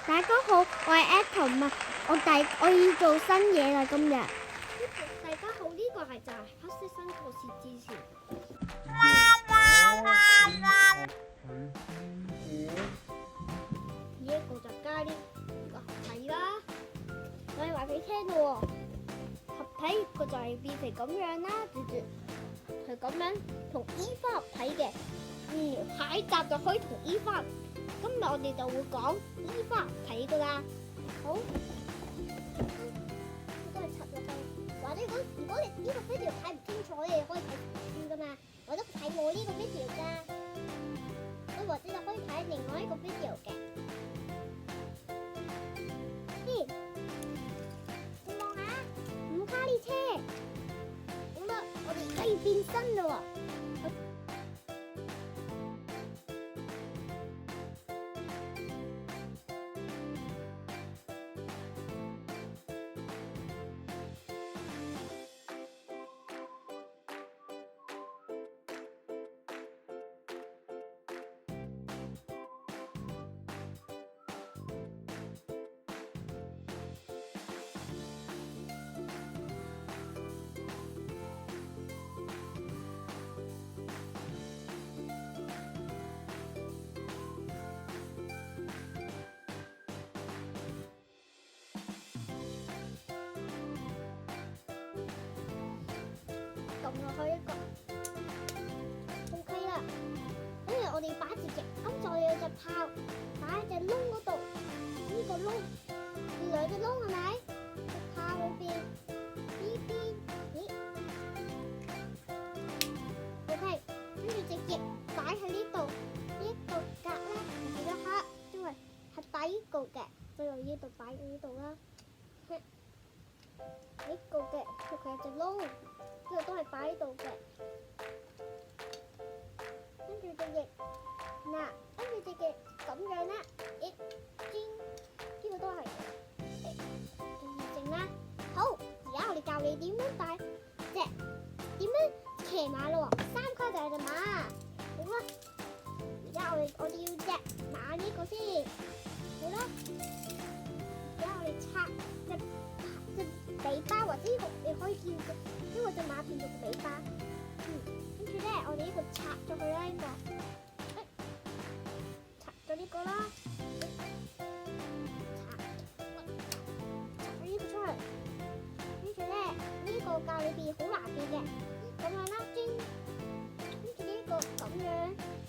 大家好，我係 Atom 啊！我要做新嘢啦，今日。大家好，呢個係就係黑色新故事之前。呢一個就加呢個合體啦。我哋話俾你聽咯喎，合體個就係變成咁樣啦，係咁樣同衣花合體嘅。下一集就可以同衣花。今日我哋就會講衣花合體噶啦。好，都係插落去。或者如果你呢個 video 睇唔清楚咧，你可以睇書噶嘛，或者睇我呢個 video 噶，或者你可以睇另外一個 video 嘅。你望下五卡列車，好啦，我哋而家要變身啦喎。撳落去一個 OK 啦，跟住我哋擺住隻，咁再有隻炮擺喺隻窿嗰度，呢個窿兩隻窿係咪？隻炮裏邊呢邊，咦 OK， 跟住隻翼擺喺呢度，呢個格咧記得黑，因為係擺呢個嘅，就由呢度擺喺呢度啦。呢個嘅佢有隻窿。呢個都係擺喺度嘅，跟住隻翼，跟住隻翼咁樣啦，呢個都係完成啦。好，而家我哋教你點樣帶點樣騎馬咯喎，3卡就係隻馬。好啦，而家我哋要隻馬呢個先，好啦，而家我哋拆隻尾巴，或者你可以叫呢個隻馬變做個尾巴，跟住咧我哋呢個拆咗佢啦，呢個，拆咗呢個啦，拆咗呢個出嚟，跟住咧呢個教你變好難變嘅，咁樣啦，跟住呢個咁樣，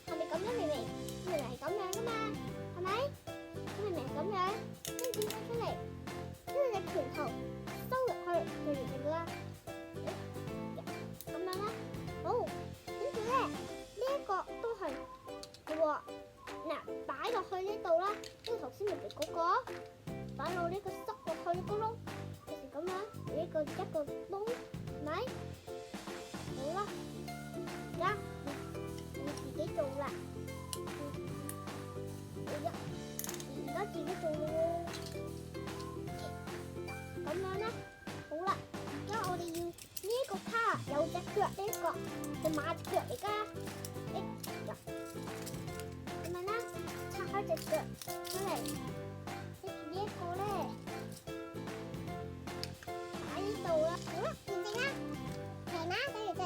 係咪咁樣？明明係咁樣噶嘛，係咪？明明係咁樣，跟住變咗出嚟，跟住隻拳頭收入去就完成噶啦。咁樣啦，好，跟住咧呢一個都係嘅喎，擺落去呢度啦，因為頭先咪嚟嗰個，擺落呢個塞落去個窿，就是咁樣，一個窿，係咪？好啦，而家你自己做啦，而家自己做咯，咁樣啦，好啦，而家我哋要。呢個卡有隻腳，呢個隻馬腳嚟噶，咁樣啦，拆開隻腳出嚟，跟住呢一個咧擺呢度啦，好啦，完成啦，騎馬第二隻，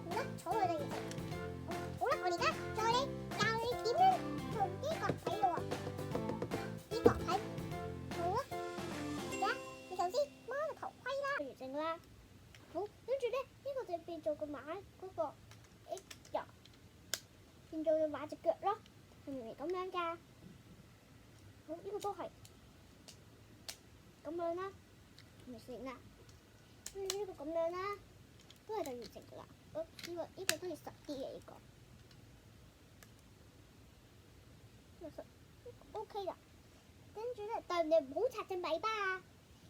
好啦，坐佢第二隻，好啦，我而家教你點樣做呢個睇咯喎，呢個睇，好啦，而家你首先攞個頭盔啦，完成啦。好，跟住咧呢個就變做個馬嗰個，變做個馬隻腳咯，係咪咁樣㗎？好，呢個都係咁樣啦，完成啦。跟住呢個咁樣啦，都係就完成㗎啦。呢個都要實啲嘅呢個。OK 啦，跟住咧，但係你唔好拆隻尾巴啊。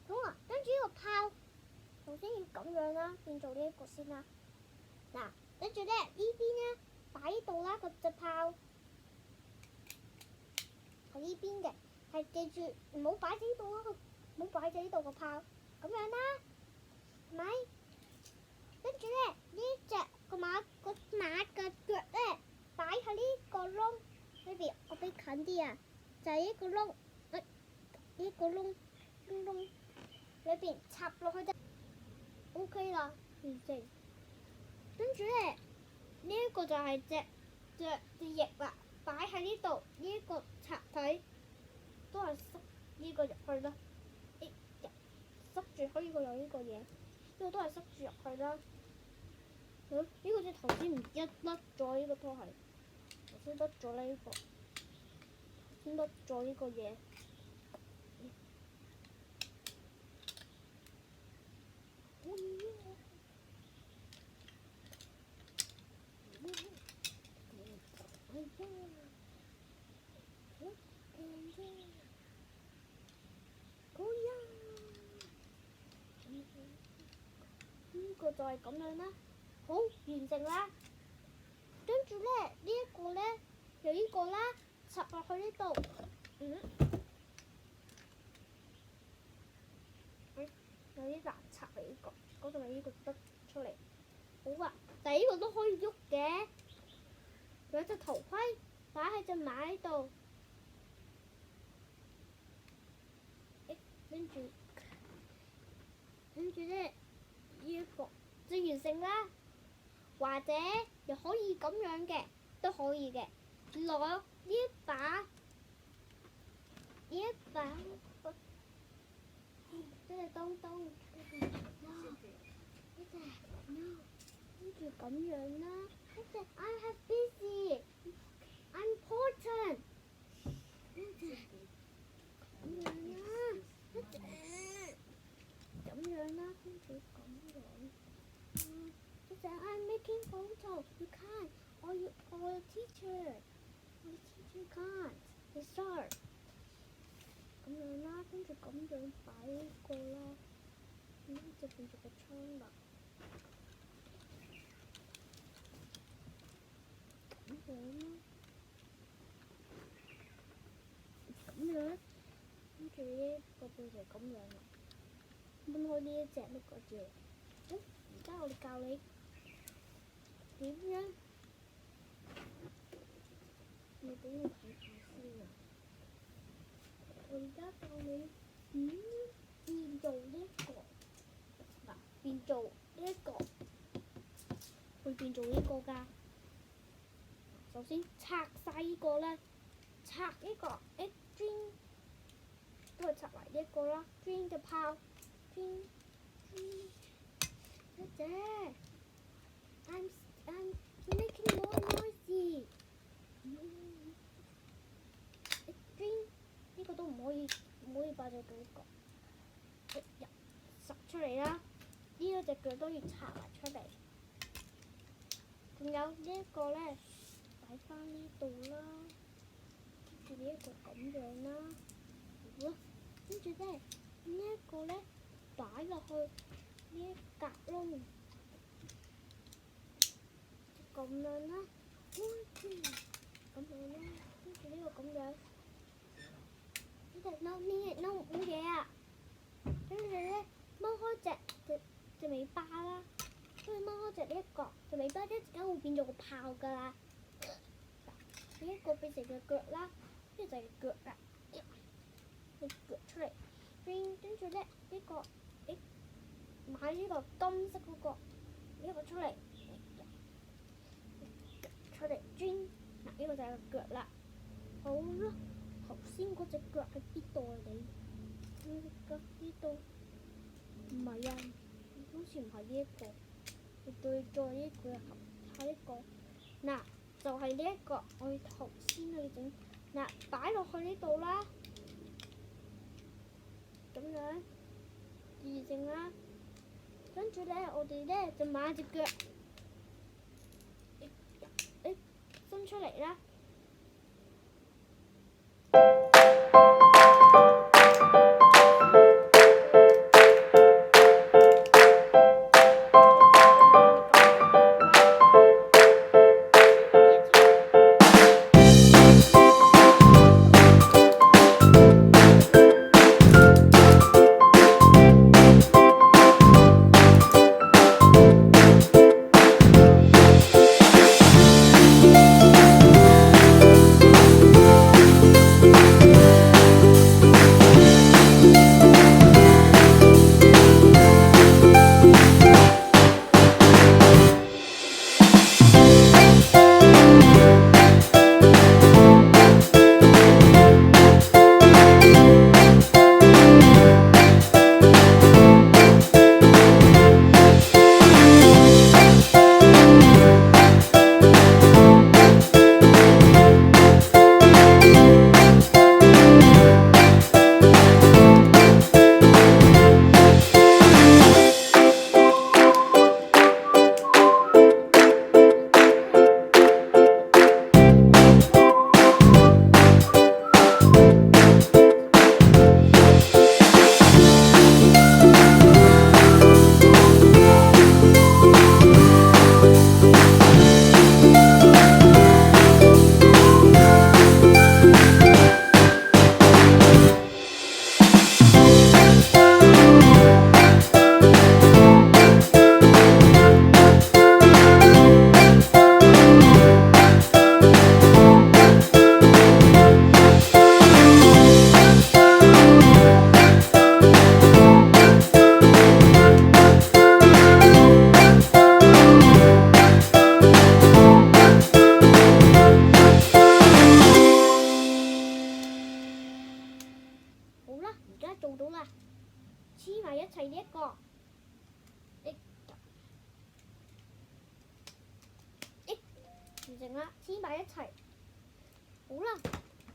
好啊，跟住呢個炮。首先要咁樣啦，變做呢一個先啦。跟住咧呢邊咧擺呢度啦，個隻炮喺呢邊嘅，係記住唔好擺喺呢度啊，唔好擺喺呢度個炮，咁樣啦，係咪？跟住咧呢隻個馬嘅腳咧擺喺呢個窿裏邊，我俾近啲啊，就係呢個窿，呢個窿裏邊插落去就 OK 啦，完成。跟住咧，呢一個就係隻翼啦，擺喺呢度。呢一個插體都係塞呢個入去啦。塞住可以個有呢個嘢，呢個都係塞住入去啦。呢個隻頭先唔一甩咗，呢個都係頭先甩咗呢個，先甩咗呢個嘢。呢個就係咁樣啦，好完成啦。跟住咧，呢一個咧有呢個啦，插落去呢度，有啲難插嚟呢個，嗰度有呢個得出嚟。好啊，但係呢個都可以喐嘅。有隻頭盔擺喺隻馬呢度，跟住咧呢一個就完成啦。或者又可以咁樣嘅，都可以嘅。攞呢一把，即係當跟住咁樣啦。I have busy, I'm important。咁樣啦，跟住咁樣。I'm making photos. You can't. Or your teacher can't. It's hard. 咁樣啦，跟住咁樣擺呢個啦，就變咗個窗啦。咁樣啦，咁樣，跟住呢個變成咁樣啦。搬開呢一隻呢個字。而家我哋教你點樣？你俾我睇下先啊！我而家教你變做呢一個，嗱，變做呢一個，會變做呢個㗎。首先拆晒呢個啦，拆呢個string都係拆埋呢一個啦 ，string 嘅炮 ，string。I'm making more noisy。呢個都唔可以擺隻腳呢個，塞出嚟啦。呢一隻腳都要拆埋出嚟。仲有呢一個咧，擺翻呢度啦。跟住呢一個咁樣啦，好啦。跟住咧，呢一個咧擺落去呢一格窿。咁樣啦，咁樣啦，跟住呢個咁樣，呢冇嘢啊。跟住咧掹開隻尾巴啦，跟住掹開呢一個隻尾巴，一陣間會變做個炮㗎啦。呢一個變成隻腳啦，呢就係腳啦，你腳出嚟，跟住咧呢個買呢個金色嗰個呢個出嚟。出嚟轉，嗱呢個就係個腳啦。好啦，頭先嗰隻腳喺邊度啊？你腳呢度？唔係啊，好似唔係呢一個。你再呢個下一個，嗱就係呢一個。我哋頭先去整，嗱擺落去呢度啦，咁樣完成啦。跟住咧，我哋咧就買隻腳。伸出嚟啦！做到啦，黐埋一齊呢一個，完成啦，黐埋一齊。好啦，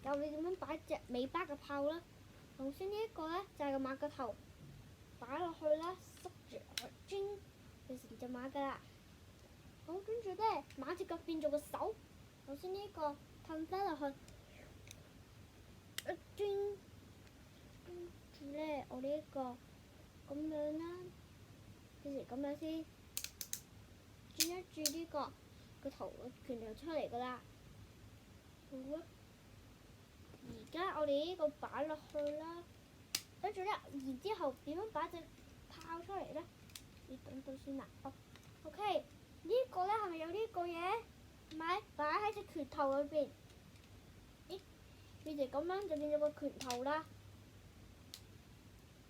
教你點樣擺隻尾巴嘅炮啦。首先呢一個咧就係個馬嘅頭，擺落去啦，塞住佢，轉變成隻馬㗎啦。好，跟住咧馬隻腳變做個手。首先呢一個褪翻落去，轉，跟住咧我呢一個咁樣啦，變成咁樣先，轉一轉呢個個頭個拳頭出嚟㗎啦。好啊，而家我哋呢個擺落去啦，跟住咧，然之後點樣擺隻炮出嚟咧？你等等先啦。OK，呢個咧係咪有呢個嘢？咪擺喺隻拳頭裏邊。咦，變成咁樣就變咗個拳頭啦。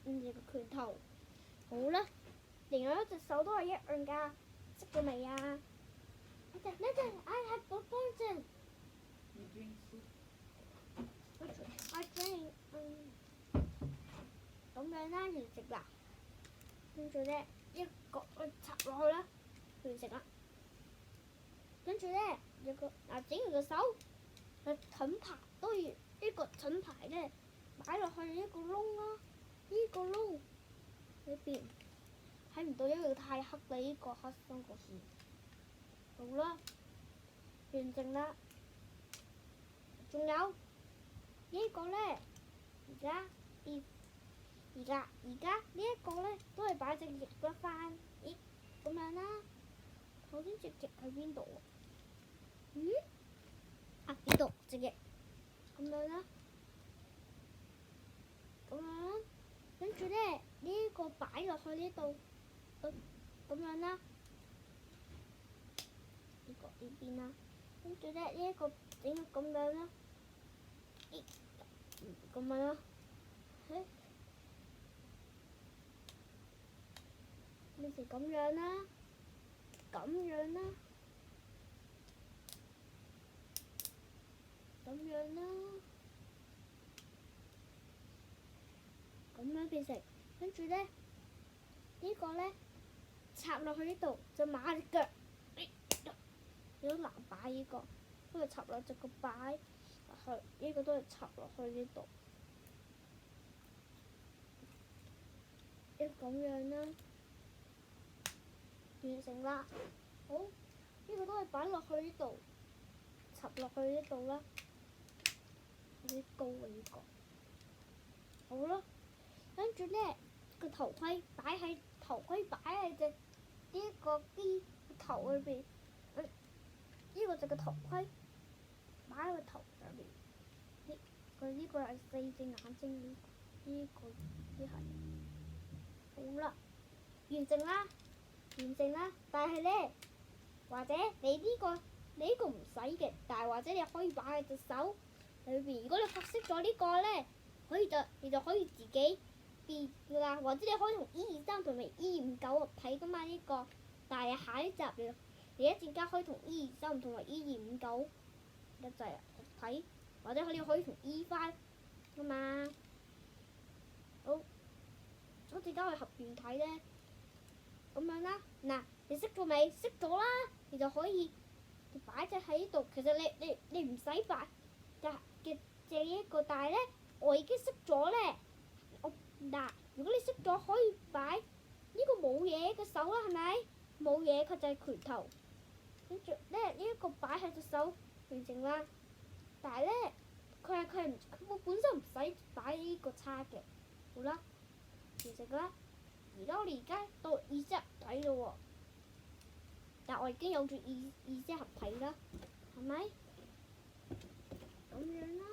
變成個拳頭。好啦，另外一隻手都係一樣㗎，識咗未啊？Listen, I have proposed. I drink. 咁樣啦，完成啦。跟住咧，一個插落去啦，完成啦。跟住咧，有個整完個手，盾牌都要呢個盾牌咧擺落去呢個窿啦，呢個窿裏邊睇唔到，因為太黑啦，呢個黑心個線。好啦，完成啦。仲有呢個咧，而家呢一個咧都係擺隻翼骨翻，咦咁樣啦。頭先隻翼喺邊度啊？呢度隻翼，咁樣啦，咁樣，跟住咧呢個擺落去呢度，咁樣啦，呢個呢邊啦，跟住咧呢一個整到咁樣啦，咁樣啦，變成咁樣啦，咁樣啦，咁樣啦，咁樣變成，跟住咧呢個咧插落去呢度就馬隻腳，有啲難擺呢個，都係插落隻腳擺落去，呢個都係插落去呢度，咁樣啦，完成啦。好，呢個都係擺落去呢度，插落去呢度啦。有啲高嘅呢個，好啦，跟住咧個頭盔擺喺隻呢一個機頭裏邊，呢個就個頭盔擺喺個頭上面。呢個係4隻眼睛，呢個係好啦，完成啦。但係咧，或者你呢個唔使嘅，但係或者你可以擺喺隻手裏邊。如果你學識咗呢個咧，你就可以自己變㗎啦。或者你可以同 E23同埋 E29合體㗎嘛呢個。但係下一集你一陣間可以同 E23同埋 E259一齊合體，或者你可以同 E5㗎嘛。好，我陣間去合完體咧，咁樣啦。嗱，你識咗未？識咗啦，你就可以擺隻喺呢度。其實你唔使擺嘅這一個，但係咧我已經識咗咧。嗱，如果你識咗可以擺呢個冇嘢嘅手啦，係咪？冇嘢，佢就係拳頭。跟住咧呢一個擺喺隻手完成啦。但係咧佢本身唔使擺呢個叉嘅。好啦，完成啦。而家我哋到二隻合體咯喎，但我已經有住二隻合體啦，係咪？咁樣啦，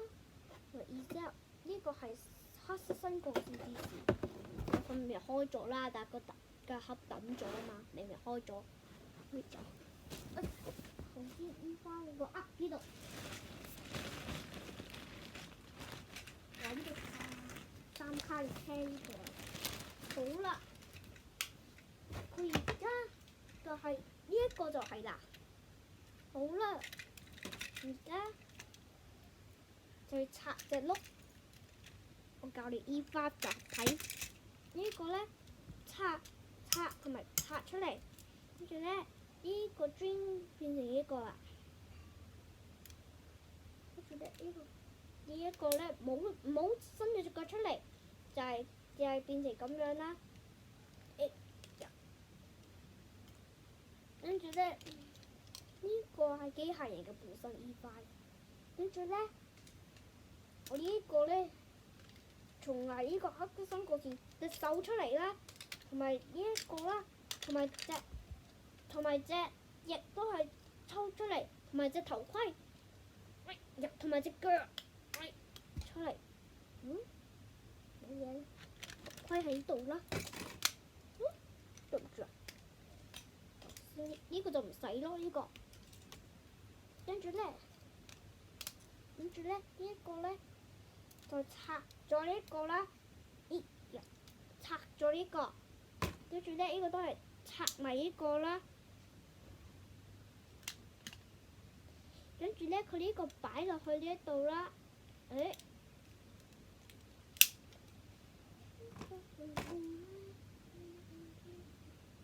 二隻呢個係黑色新共線之時，佢明明開咗啦，但係個盒抌咗啊嘛，明明開咗，開咗。頭先依翻嗰個呢度，揾咗3卡列車呢個，好啦。佢而家就係呢一個就係啦，好啦，而家就要拆隻轆，我教你依花集體呢個咧拆同埋拆出嚟，跟住咧呢個磚變成呢個啦，跟住咧呢一個咧冇伸咗隻腳出嚟，就係變成咁樣啦。跟住咧呢個係機械人嘅本身依塊，跟住咧我呢個咧從嚟呢個黑色三角形隻手出嚟啦，同埋呢一個啦，同埋隻翼都係抽出嚟，同埋隻頭盔，同埋隻腳出嚟。冇嘢，頭盔喺度啦。對唔住啊，呢個就唔使咯，呢個。跟住咧呢一個咧就拆咗呢一個啦，拆咗呢個，跟住咧呢個都係拆埋呢個啦。跟住咧佢呢個擺落去呢一度啦，呢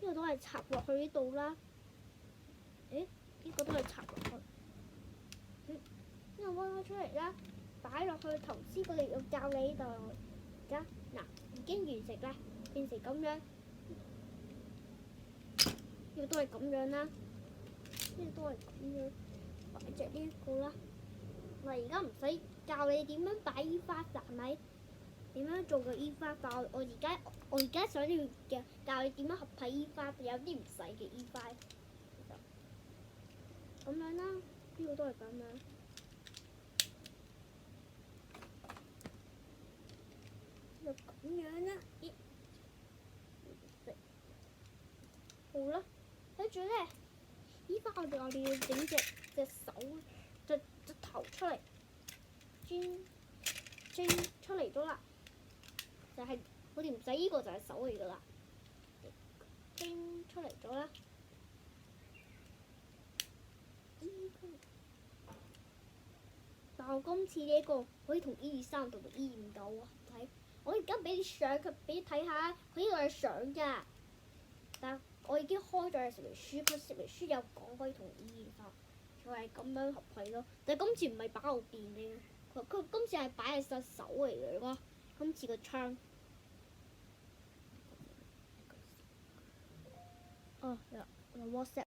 個都係插落去呢度啦。呢個都係插落去。呢個掹開出嚟啦，擺落去頭先嗰度要教你呢度。而家嗱已經完成啦，變成咁樣。呢個都係咁樣啦，呢個都係咁樣擺隻呢一個啦。我而家唔使教你點樣擺依花紮，係咪？點樣做個依花紮？我而家想要嘅教你點樣合體依花，有啲唔使嘅依花。咁樣啦，呢個都係咁樣。就咁樣啦，好啦，跟住咧，依家我哋要整隻手，隻頭出嚟，轉出嚟咗啦，就係我哋唔使依個就係手嚟噶啦，轉出嚟咗啦。但我今次呢個可以同 E3同埋 E5夠啊！睇，我而家俾啲相佢，俾你睇下，佢呢個係相㗎。但我已經開咗嘅說明書，佢說明書有講可以同 E5，就係咁樣合體咯。但係今次唔係擺後邊嘅，佢今次係擺喺隻手嚟嘅咯。今次個槍，有 WhatsApp。